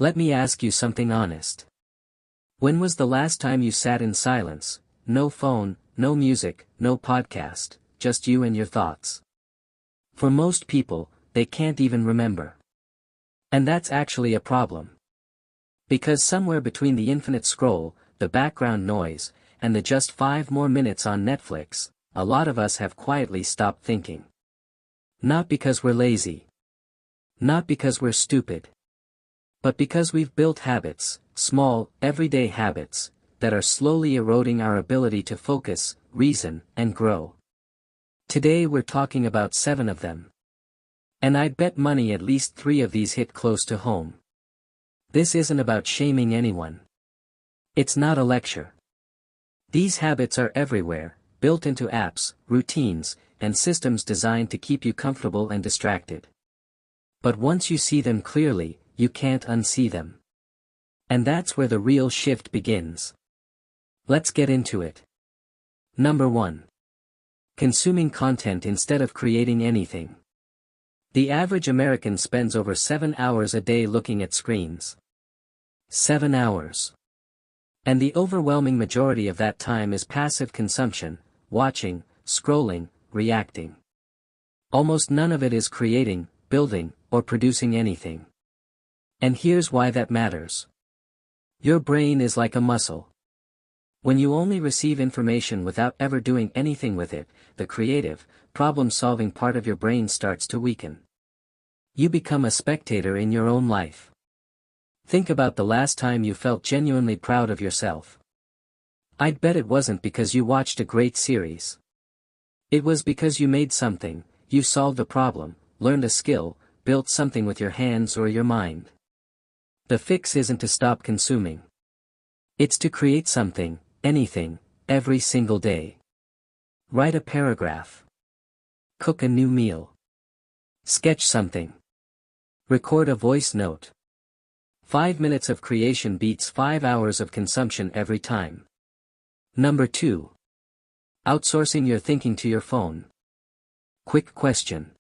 Let me ask you something honest. When was the last time you sat in silence, no phone, no music, no podcast, just you and your thoughts? For most people, they can't even remember. And that's actually a problem. Because somewhere between the infinite scroll, the background noise, and the just 5 more minutes on Netflix, a lot of us have quietly stopped thinking. Not because we're lazy. Not because we're stupid. But because we've built habits, small, everyday habits, that are slowly eroding our ability to focus, reason, and grow. Today we're talking about 7 of them. And I'd bet money at least 3 of these hit close to home. This isn't about shaming anyone. It's not a lecture. These habits are everywhere, built into apps, routines, and systems designed to keep you comfortable and distracted. But once you see them clearly, you can't unsee them. And that's where the real shift begins. Let's get into it. Number 1. Consuming content instead of creating anything. The average American spends over 7 hours a day looking at screens. 7 hours. And the overwhelming majority of that time is passive consumption, watching, scrolling, reacting. Almost none of it is creating, building, or producing anything. And here's why that matters. Your brain is like a muscle. When you only receive information without ever doing anything with it, the creative, problem-solving part of your brain starts to weaken. You become a spectator in your own life. Think about the last time you felt genuinely proud of yourself. I'd bet it wasn't because you watched a great series. It was because you made something, you solved a problem, learned a skill, built something with your hands or your mind. The fix isn't to stop consuming. It's to create something, anything, every single day. Write a paragraph. Cook a new meal. Sketch something. Record a voice note. 5 minutes of creation beats 5 hours of consumption every time. Number 2. Outsourcing your thinking to your phone. Quick question.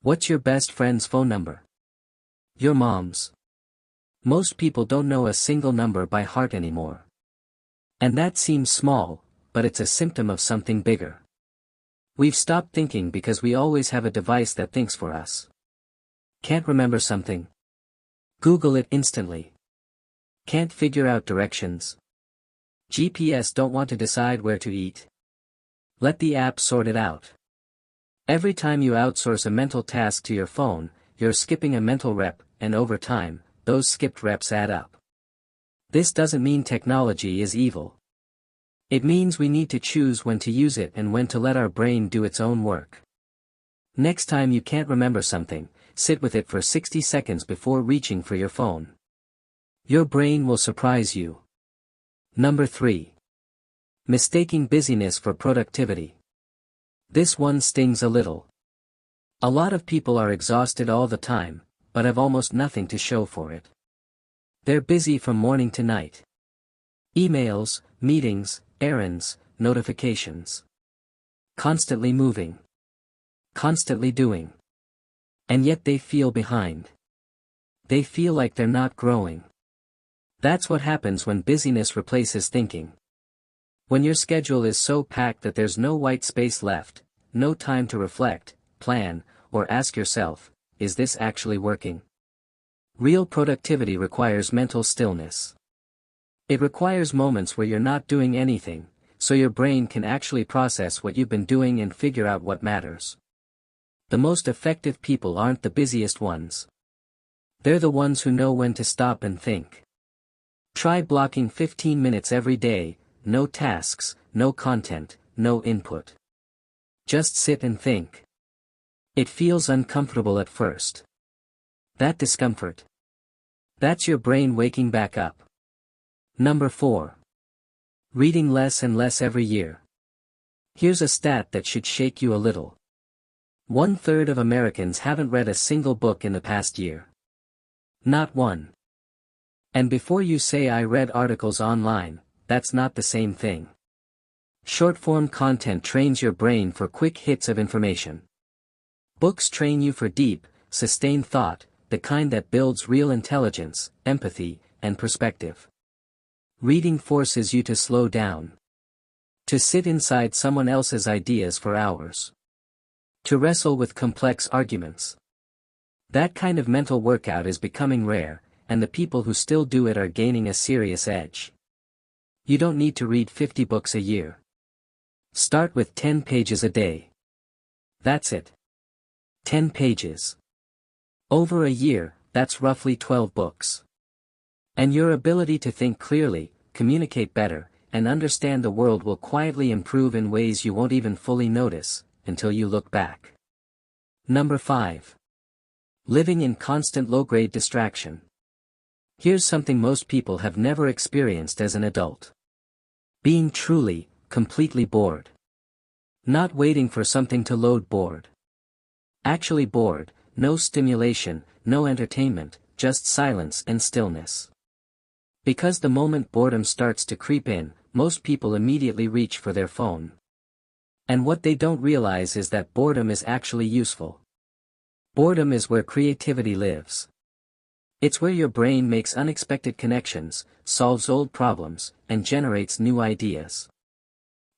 What's your best friend's phone number? Your mom's. Most people don't know a single number by heart anymore. And that seems small, but it's a symptom of something bigger. We've stopped thinking because we always have a device that thinks for us. Can't remember something? Google it instantly. Can't figure out directions? GPS don't want to decide where to eat? Let the app sort it out. Every time you outsource a mental task to your phone, you're skipping a mental rep, and over time, those skipped reps add up. This doesn't mean technology is evil. It means we need to choose when to use it and when to let our brain do its own work. Next time you can't remember something, sit with it for 60 seconds before reaching for your phone. Your brain will surprise you. Number 3. Mistaking busyness for productivity. This one stings a little. A lot of people are exhausted all the time, but have almost nothing to show for it. They're busy from morning to night. Emails, meetings, errands, notifications. Constantly moving. Constantly doing. And yet they feel behind. They feel like they're not growing. That's what happens when busyness replaces thinking. When your schedule is so packed that there's no white space left, no time to reflect, plan, or ask yourself, is this actually working? Real productivity requires mental stillness. It requires moments where you're not doing anything, so your brain can actually process what you've been doing and figure out what matters. The most effective people aren't the busiest ones. They're the ones who know when to stop and think. Try blocking 15 minutes every day, no tasks, no content, no input. Just sit and think. It feels uncomfortable at first. That discomfort. That's your brain waking back up. Number 4. Reading less and less every year. Here's a stat that should shake you a little. 1/3 of Americans haven't read a single book in the past year. Not one. And before you say I read articles online, that's not the same thing. Short-form content trains your brain for quick hits of information. Books train you for deep, sustained thought, the kind that builds real intelligence, empathy, and perspective. Reading forces you to slow down. To sit inside someone else's ideas for hours. To wrestle with complex arguments. That kind of mental workout is becoming rare, and the people who still do it are gaining a serious edge. You don't need to read 50 books a year. Start with 10 pages a day. That's it. 10 pages. Over a year, that's roughly 12 books. And your ability to think clearly, communicate better, and understand the world will quietly improve in ways you won't even fully notice, until you look back. Number 5. Living in constant low-grade distraction. Here's something most people have never experienced as an adult. Being truly, completely bored. Not waiting for something to load bored. Actually bored, no stimulation, no entertainment, just silence and stillness. Because the moment boredom starts to creep in, most people immediately reach for their phone. And what they don't realize is that boredom is actually useful. Boredom is where creativity lives. It's where your brain makes unexpected connections, solves old problems, and generates new ideas.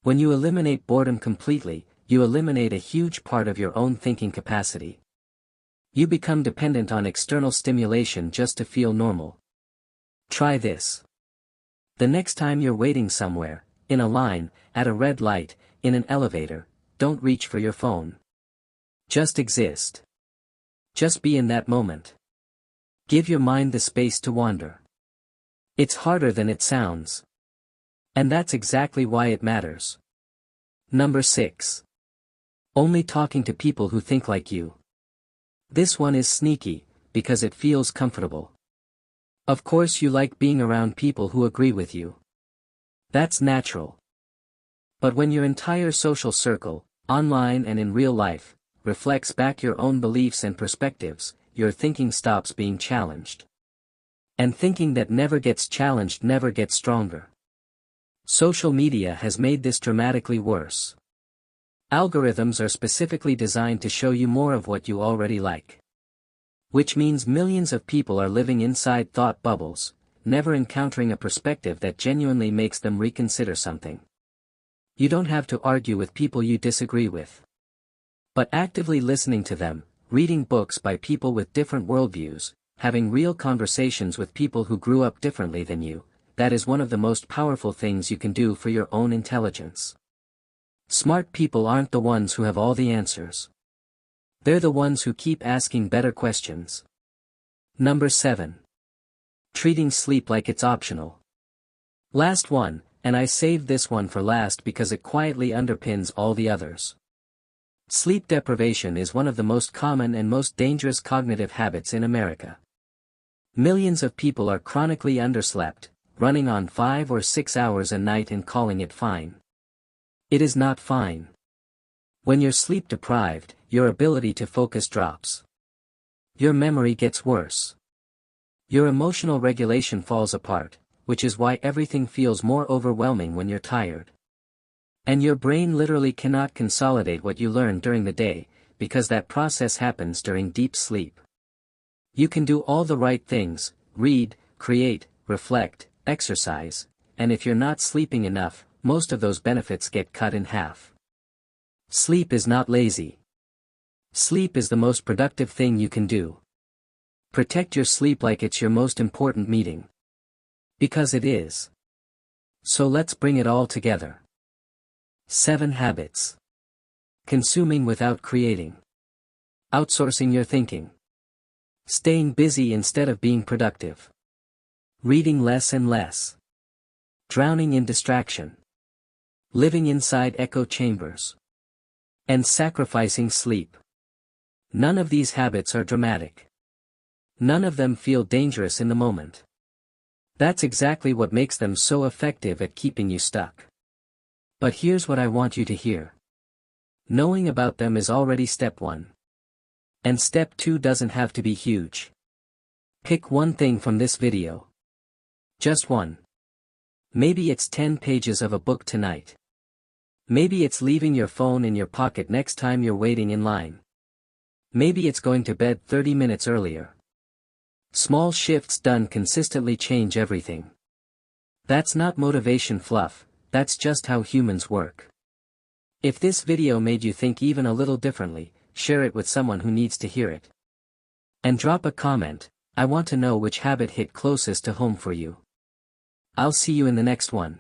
When you eliminate boredom completely, you eliminate a huge part of your own thinking capacity. You become dependent on external stimulation just to feel normal. Try this. The next time you're waiting somewhere, in a line, at a red light, in an elevator, don't reach for your phone. Just exist. Just be in that moment. Give your mind the space to wander. It's harder than it sounds. And that's exactly why it matters. Number 6. Only talking to people who think like you. This one is sneaky, because it feels comfortable. Of course you like being around people who agree with you. That's natural. But when your entire social circle, online and in real life, reflects back your own beliefs and perspectives, your thinking stops being challenged. And thinking that never gets challenged never gets stronger. Social media has made this dramatically worse. Algorithms are specifically designed to show you more of what you already like. Which means millions of people are living inside thought bubbles, never encountering a perspective that genuinely makes them reconsider something. You don't have to argue with people you disagree with. But actively listening to them, reading books by people with different worldviews, having real conversations with people who grew up differently than you, that is one of the most powerful things you can do for your own intelligence. Smart people aren't the ones who have all the answers. They're the ones who keep asking better questions. Number 7. Treating sleep like it's optional. Last one, and I saved this one for last because it quietly underpins all the others. Sleep deprivation is one of the most common and most dangerous cognitive habits in America. Millions of people are chronically underslept, running on 5 or 6 hours a night and calling it fine. It is not fine. When you're sleep deprived, your ability to focus drops. Your memory gets worse. Your emotional regulation falls apart, which is why everything feels more overwhelming when you're tired. And your brain literally cannot consolidate what you learned during the day, because that process happens during deep sleep. You can do all the right things, read, create, reflect, exercise, and if you're not sleeping enough, most of those benefits get cut in half. Sleep is not lazy. Sleep is the most productive thing you can do. Protect your sleep like it's your most important meeting. Because it is. So let's bring it all together. 7 habits. Consuming without creating. Outsourcing your thinking. Staying busy instead of being productive. Reading less and less. Drowning in distraction. Living inside echo chambers. And sacrificing sleep. None of these habits are dramatic. None of them feel dangerous in the moment. That's exactly what makes them so effective at keeping you stuck. But here's what I want you to hear. Knowing about them is already step 1. And step 2 doesn't have to be huge. Pick one thing from this video. Just one. Maybe it's 10 pages of a book tonight. Maybe it's leaving your phone in your pocket next time you're waiting in line. Maybe it's going to bed 30 minutes earlier. Small shifts done consistently change everything. That's not motivation fluff, that's just how humans work. If this video made you think even a little differently, share it with someone who needs to hear it. And drop a comment. I want to know which habit hit closest to home for you. I'll see you in the next one.